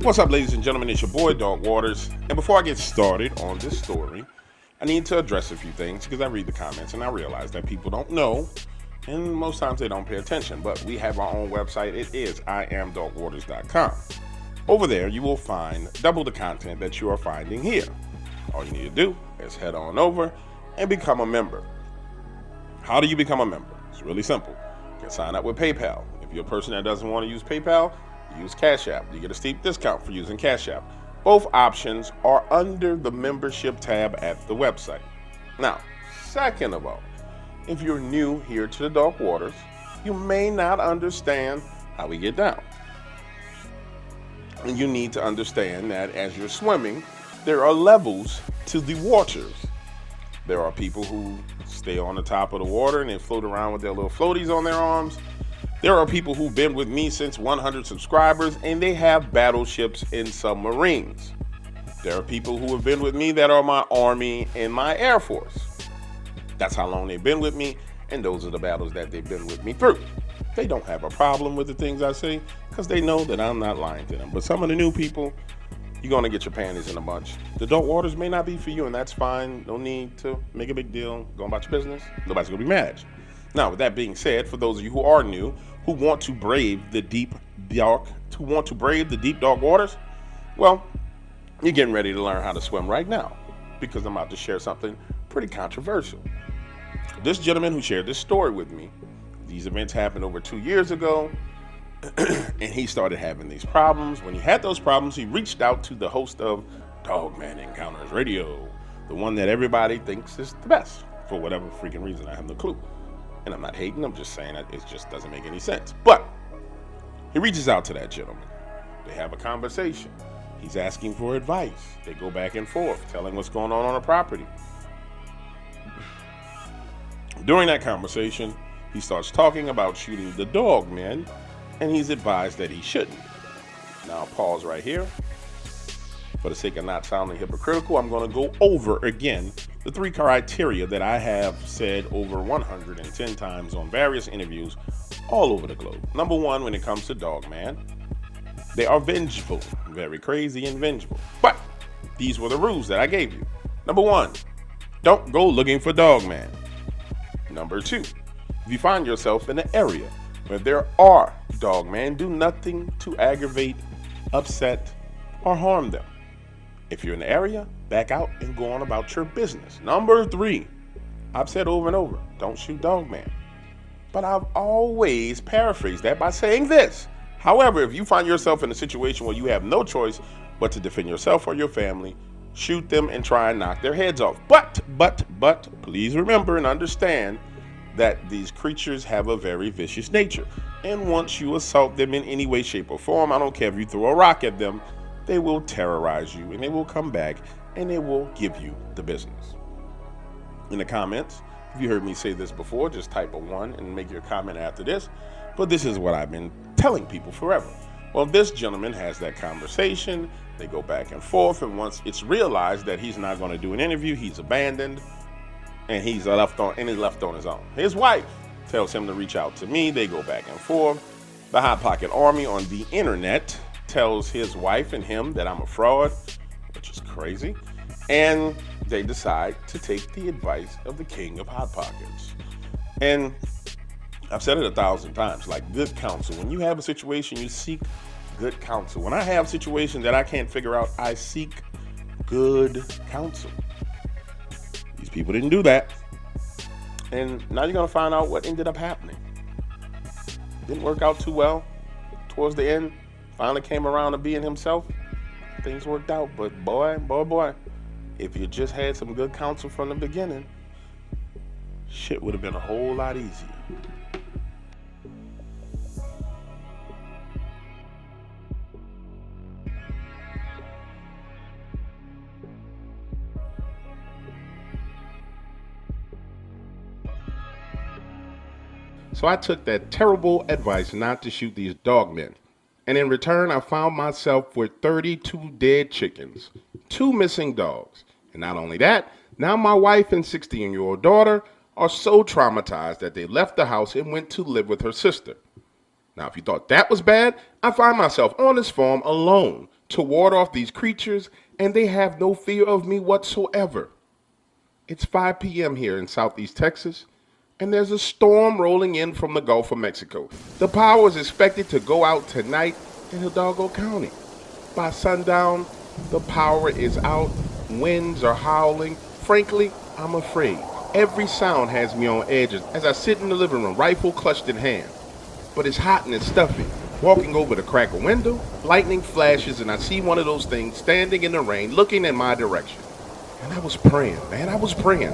What's up, ladies and gentlemen? It's your boy, Dog Waters. And before I get started on this story, I need to address a few things because I read the comments and I realize that people don't know, and most times they don't pay attention. But we have our own website. It is IamDogWaters.com. Over there, you will find double the content that you are finding here. All you need to do is head on over and become a member. How do you become a member? It's really simple. You can sign up with PayPal. If you're a person that doesn't want to use PayPal, use Cash App. You get a steep discount for using Cash App. Both options are under the membership tab at the website. Now, second of all, if you're new here to the Dark Waters, you may not understand how we get down. And you need to understand that as you're swimming, there are levels to the waters. There are people who stay on the top of the water and they float around with their little floaties on their arms. There are people who've been with me since 100 subscribers and they have battleships and submarines. There are people who have been with me that are my Army and my Air Force. That's how long they've been with me, and those are the battles that they've been with me through. They don't have a problem with the things I say because they know that I'm not lying to them. But some of the new people, you're going to get your panties in a bunch. The Dark Waters may not be for you, and that's fine. No need to make a big deal. Go about your business. Nobody's going to be mad at you. Now, with that being said, for those of you who are new, who want to brave the deep dark waters, well, you're getting ready to learn how to swim right now, because I'm about to share something pretty controversial. This gentleman who shared this story with me, these events happened over 2 years ago, and he started having these problems. When he had those problems, he reached out to the host of DOGMNAN ENCOUNTER Radio, the one that everybody thinks is the best, for whatever freaking reason. I have no clue. And I'm not hating, I'm just saying that it just doesn't make any sense. But he reaches out to that gentleman. They have a conversation. He's asking for advice. They go back and forth, telling what's going on the property. During that conversation, he starts talking about shooting the dogman, and he's advised that he shouldn't. Now, I'll pause right here. For the sake of not sounding hypocritical, I'm going to go over again the 3 criteria that I have said over 110 times on various interviews all over the globe. Number 1, when it comes to Dogman, they are vengeful, very crazy and vengeful. But these were the rules that I gave you. Number 1, don't go looking for Dogman. Number 2, if you find yourself in an area where there are Dogman, do nothing to aggravate, upset, or harm them. If you're in the area, back out and go on about your business. Number 3, I've said over and over, don't shoot Dogman. But I've always paraphrased that by saying this. However, if you find yourself in a situation where you have no choice but to defend yourself or your family, shoot them and try and knock their heads off. But, please remember and understand that these creatures have a very vicious nature. And once you assault them in any way, shape, or form, I don't care if you throw a rock at them, they will terrorize you, and they will come back, and they will give you the business. In the comments, if you heard me say this before, just type a 1 and make your comment after this. But this is what I've been telling people forever. Well, this gentleman has that conversation. They go back and forth, and once it's realized that he's not going to do an interview, he's abandoned, and he's left on his own. His wife tells him to reach out to me. They go back and forth. The Hot Pocket Army on the internet tells his wife and him that I'm a fraud, which is crazy, and they decide to take the advice of the king of Hot Pockets. And I've said it 1,000 times, like good counsel. When you have a situation, you seek good counsel. When I have situations that I can't figure out, I seek good counsel. people didn't do that. And now you're going to find out what ended up happening. Didn't work out too well. Towards the end, finally came around to being himself. Things worked out, but boy, if you just had some good counsel from the beginning, shit would have been a whole lot easier. So I took that terrible advice not to shoot these dogmen. And in return, I found myself with 32 dead chickens, 2 missing dogs. And not only that, now my wife and 16-year-old daughter are so traumatized that they left the house and went to live with her sister. Now, if you thought that was bad, I find myself on this farm alone to ward off these creatures, and they have no fear of me whatsoever. It's 5 p.m. here in Southeast Texas, and there's a storm rolling in from the Gulf of Mexico. The power is expected to go out tonight in Hidalgo County. By sundown, the power is out, winds are howling. Frankly, I'm afraid. Every sound has me on edge as I sit in the living room, rifle clutched in hand. But it's hot and it's stuffy. Walking over to crack a window, lightning flashes and I see one of those things standing in the rain looking in my direction. And I was praying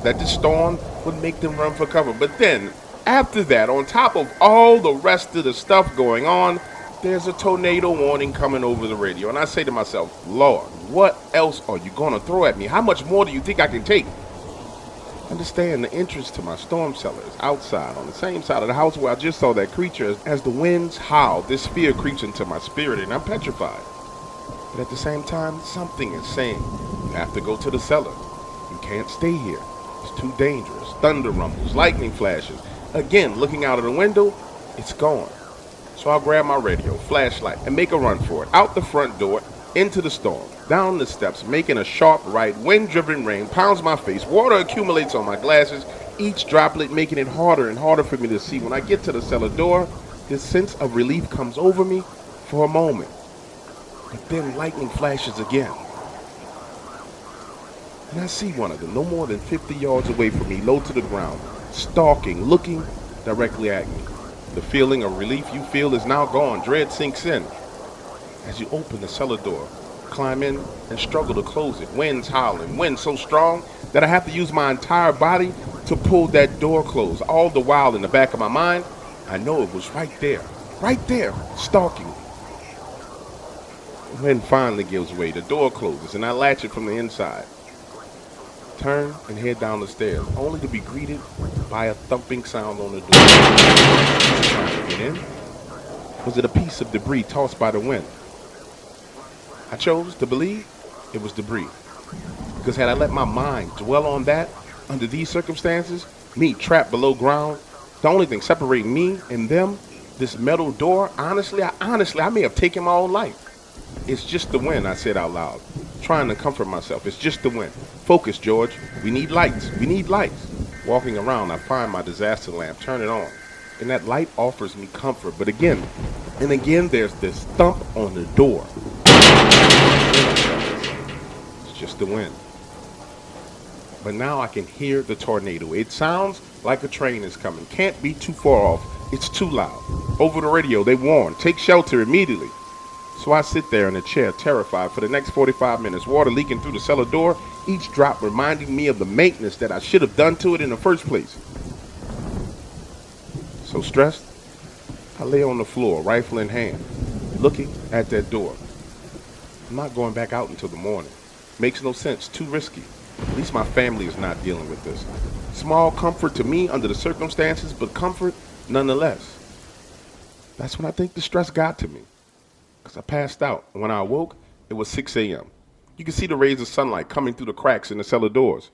that this storm would make them run for cover. But then, after that, on top of all the rest of the stuff going on, there's a tornado warning coming over the radio. And I say to myself, Lord, what else are you going to throw at me? How much more do you think I can take? Understand the entrance to my storm cellar is outside on the same side of the house where I just saw that creature. As the winds howl, this fear creeps into my spirit and I'm petrified. But at the same time, something is saying, you have to go to the cellar. You can't stay here. It's too dangerous. Thunder rumbles, lightning flashes. Again, looking out of the window, it's gone. So I'll grab my radio, flashlight, and make a run for it. Out the front door, into the storm, down the steps, making a sharp right. Wind-driven rain pounds my face. Water accumulates on my glasses, each droplet making it harder and harder for me to see. When I get to the cellar door, this sense of relief comes over me for a moment. But then lightning flashes again. And I see one of them, no more than 50 yards away from me, low to the ground, stalking, looking directly at me. The feeling of relief you feel is now gone. Dread sinks in. As you open the cellar door, climb in, and struggle to close it. Wind's howling, wind so strong that I have to use my entire body to pull that door closed. All the while in the back of my mind, I know it was right there, stalking me. The wind finally gives way, the door closes, and I latch it from the inside. Turn and head down the stairs, only to be greeted by a thumping sound on the door. Trying to get in? Was it a piece of debris tossed by the wind? I chose to believe it was debris. Because had I let my mind dwell on that, under these circumstances, me trapped below ground, the only thing separating me and them, this metal door, honestly, I may have taken my own life. It's just the wind, I said out loud, trying to comfort myself. It's just the wind. Focus, George. We need lights. Walking around, I find my disaster lamp, turn it on, and that light offers me comfort. But again, there's this thump on the door. It's just the wind. But now I can hear the tornado. It sounds like a train is coming. Can't be too far off. It's too loud. Over the radio, they warn, take shelter immediately. So I sit there in a chair, terrified, for the next 45 minutes, water leaking through the cellar door, each drop reminding me of the maintenance that I should have done to it in the first place. So stressed, I lay on the floor, rifle in hand, looking at that door. I'm not going back out until the morning. Makes no sense, too risky. At least my family is not dealing with this. Small comfort to me under the circumstances, but comfort nonetheless. That's when I think the stress got to me. Because I passed out. When I awoke, it was 6 a.m. You could see the rays of sunlight coming through the cracks in the cellar doors.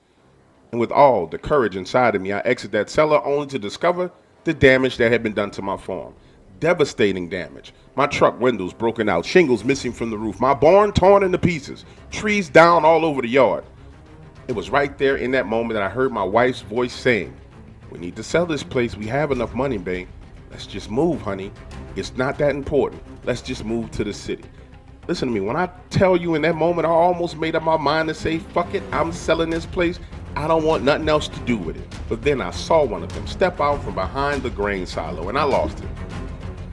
And with all the courage inside of me, I exit that cellar only to discover the damage that had been done to my farm. Devastating damage. My truck windows broken out, shingles missing from the roof, my barn torn into pieces, trees down all over the yard. It was right there in that moment that I heard my wife's voice saying, "We need to sell this place. We have enough money, babe. Let's just move, honey. It's not that important. Let's just move to the city." Listen to me. When I tell you in that moment, I almost made up my mind to say, fuck it, I'm selling this place. I don't want nothing else to do with it. But then I saw one of them step out from behind the grain silo and I lost it.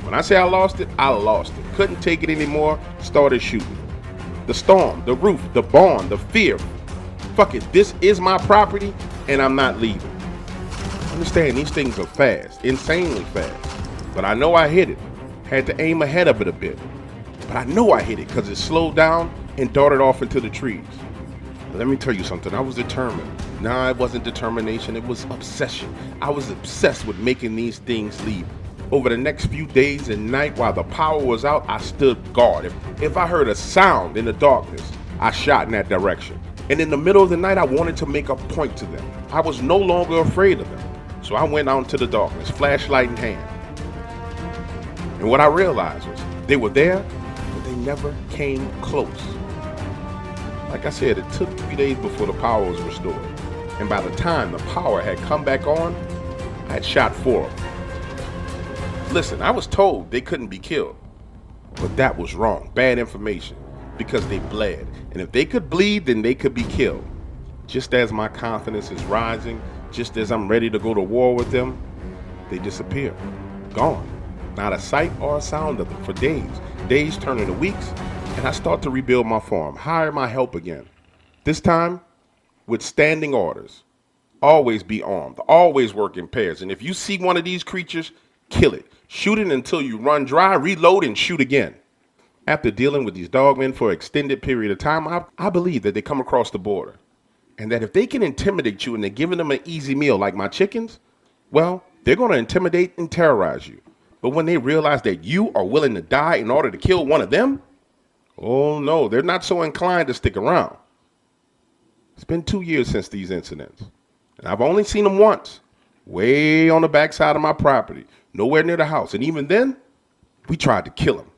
When I say I lost it, I lost it. Couldn't take it anymore, started shooting. The storm, the roof, the barn, the fear. Fuck it, this is my property and I'm not leaving. Understand, these things are fast, insanely fast. But I know I hit it. Had to aim ahead of it a bit. But I know I hit it because it slowed down and darted off into the trees. But let me tell you something, I was determined. Nah, it wasn't determination, it was obsession. I was obsessed with making these things leave. Over the next few days and night while the power was out, I stood guard. If I heard a sound in the darkness, I shot in that direction. And in the middle of the night, I wanted to make a point to them. I was no longer afraid of them. So I went out into the darkness, flashlight in hand. And what I realized was they were there, but they never came close. Like I said, it took 3 days before the power was restored. And by the time the power had come back on, I had shot 4 of them. Listen, I was told they couldn't be killed, but that was wrong. Bad information, because they bled. And if they could bleed, then they could be killed. Just as my confidence is rising, just as I'm ready to go to war with them, they disappear. Gone. Not a sight or a sound of them for days. Days turn into weeks, and I start to rebuild my farm, hire my help again. This time, with standing orders. Always be armed, always work in pairs. And if you see one of these creatures, kill it. Shoot it until you run dry, reload, and shoot again. After dealing with these dogmen for an extended period of time, I believe that they come across the border. And that if they can intimidate you and they're giving them an easy meal like my chickens, well, they're going to intimidate and terrorize you. But when they realize that you are willing to die in order to kill one of them, oh no, they're not so inclined to stick around. It's been 2 years since these incidents. And I've only seen them once, way on the backside of my property, nowhere near the house. And even then, we tried to kill him.